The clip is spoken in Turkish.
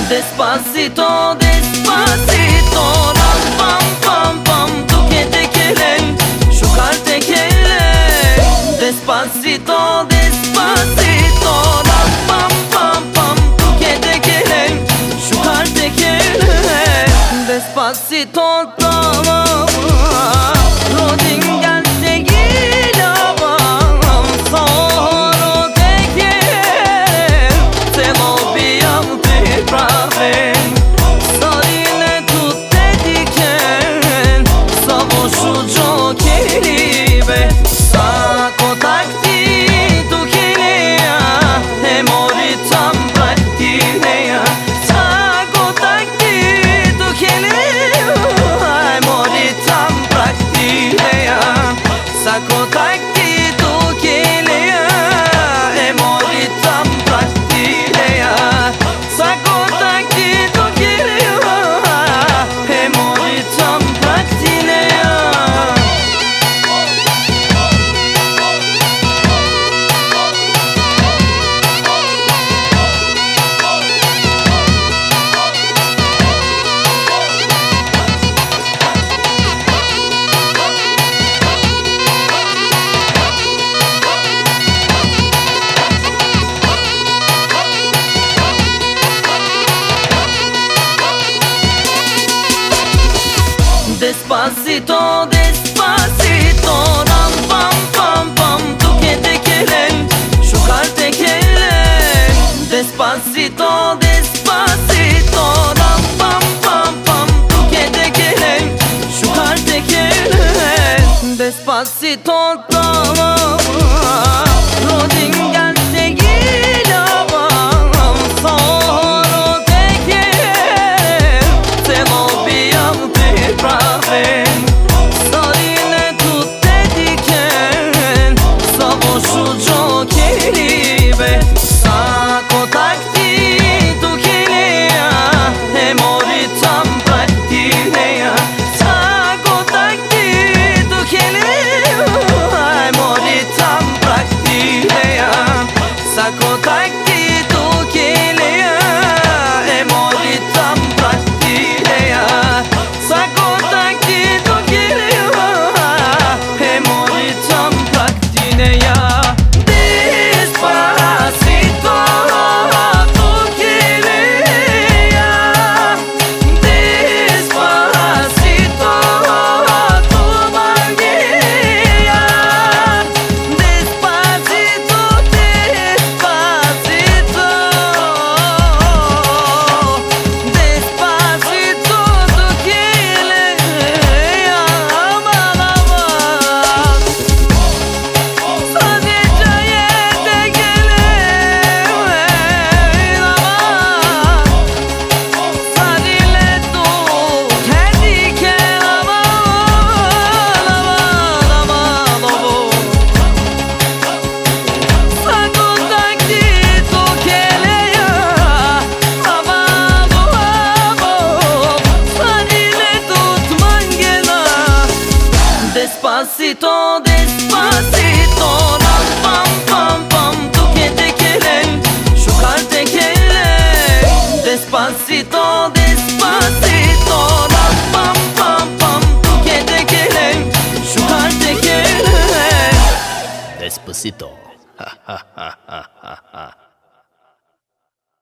Despacito, despacito, ram pam pam pam, toque tekele, şu kartekele. Despacito, despacito, ram pam pam pam, toque tekele, şu kartekele. Despacito, tamam, rodin gelse gilava, solo tekele, te lo biam te prave. Sarine tut dediken, savošu džokerive, sako takti dukeneja, emori tam praktineja. Sako takti dukeneja, emori tam praktineja. Sako takti dukeneja, emori tam praktineja. Sako takti dukeneja, emori tam praktineja. Despacito, despacito, ram pam pam pam, toque tekele, şu kartekele. Despacito, despacito, ram pam pam pam, toque tekele, şu kartekele. Despacito, tamam, rodin gelse gilava, solo tekele, te lo biam te prave. Sarine tut dediken, savošu džokerive, sako takti dukeneja, emori tam praktineja. Sako takti dukeneja, emori tam praktineja. Sako takti dukeneja, emori tam praktineja. Sako takti dukeneja, emori tam praktineja. Despacito, dukeneja. Despacito, tu mangueja. Despacito, despacito. Despacito, dukeneja. Aman aman. Sadece yete gelemeyin aman. Sadile tut dediken, aman aman aman aman. Sako takti dukeneja, aman aman. Sadile tut mangena. Despacito, despacito, ram pam pam pam, toque tekele, şu kartekele. Despacito, despacito, ram pam pam pam, toque tekele, şu kartekele. Despacito. Ha ha ha ha ha ha.